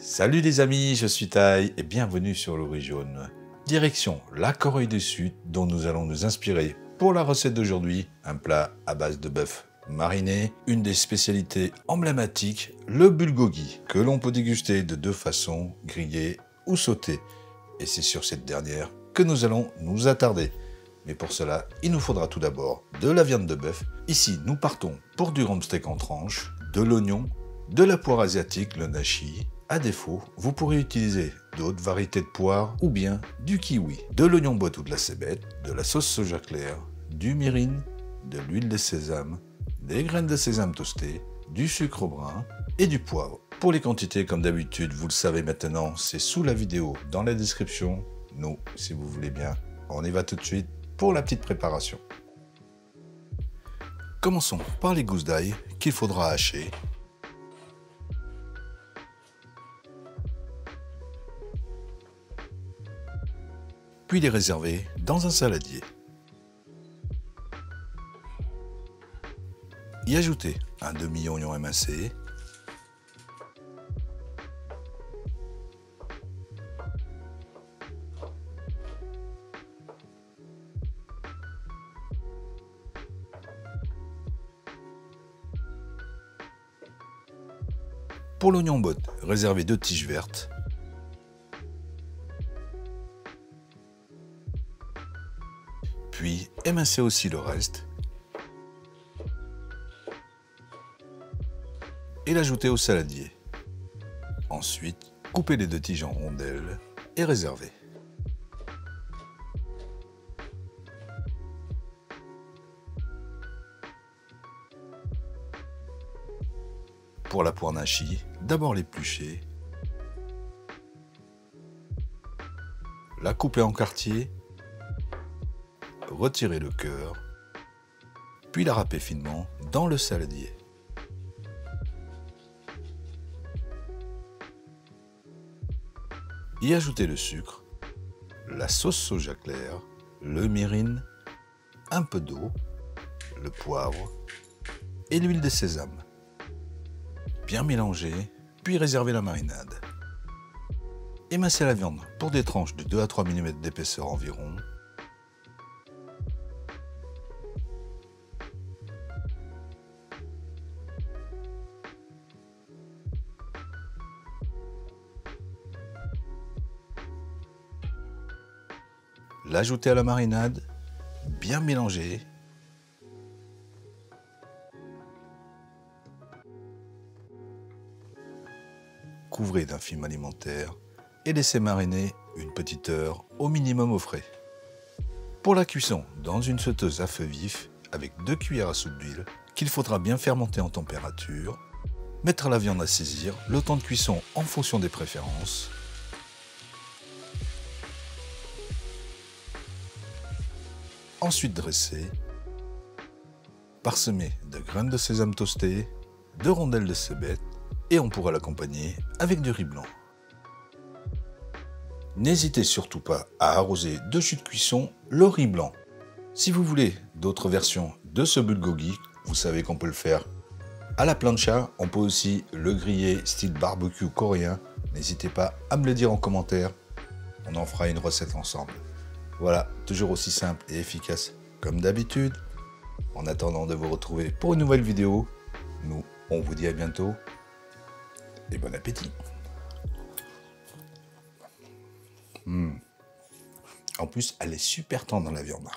Salut les amis, je suis Tai et bienvenue sur l'Ori Jaune. Direction la Corée du Sud dont nous allons nous inspirer pour la recette d'aujourd'hui, un plat à base de bœuf mariné, une des spécialités emblématiques, le bulgogi, que l'on peut déguster de deux façons, grillé ou sauté. Et c'est sur cette dernière que nous allons nous attarder. Mais pour cela, il nous faudra tout d'abord de la viande de bœuf. Ici, nous partons pour du rumsteak en tranches, de l'oignon, de la poire asiatique, le nashi. À défaut, vous pourrez utiliser d'autres variétés de poires ou bien du kiwi, de l'oignon boîte ou de la cébette, de la sauce soja claire, du mirin, de l'huile de sésame, des graines de sésame toastées, du sucre brun et du poivre. Pour les quantités, comme d'habitude, vous le savez maintenant, c'est sous la vidéo dans la description. Nous, si vous voulez bien, on y va tout de suite pour la petite préparation. Commençons par les gousses d'ail qu'il faudra hacher. Puis les réserver dans un saladier. Y ajouter un demi-oignon émincé, pour l'oignon botte, réservez 2 tiges vertes, puis émincez aussi le reste et l'ajouter au saladier. Ensuite, coupez les 2 tiges en rondelles et réservez. Pour la poire nashi, d'abord l'éplucher, la couper en quartiers, retirer le cœur, puis la râper finement dans le saladier. Y ajouter le sucre, la sauce soja claire, le mirin, un peu d'eau, le poivre et l'huile de sésame. Bien mélanger, puis réserver la marinade. Émincer la viande pour des tranches de 2 à 3 mm d'épaisseur environ. L'ajouter à la marinade, bien mélanger. Couvrez d'un film alimentaire et laissez mariner une petite heure au minimum au frais. Pour la cuisson, dans une sauteuse à feu vif avec 2 cuillères à soupe d'huile qu'il faudra bien faire monter en température, mettre la viande à saisir, le temps de cuisson en fonction des préférences. Ensuite dresser, parsemer de graines de sésame toastées, de rondelles de cébette et on pourra l'accompagner avec du riz blanc. N'hésitez surtout pas à arroser de jus de cuisson le riz blanc. Si vous voulez d'autres versions de ce bulgogi, vous savez qu'on peut le faire à la plancha, on peut aussi le griller style barbecue coréen. N'hésitez pas à me le dire en commentaire, on en fera une recette ensemble. Voilà, toujours aussi simple et efficace comme d'habitude. En attendant de vous retrouver pour une nouvelle vidéo, nous, on vous dit à bientôt et bon appétit. En plus, elle est super tendre dans la viande.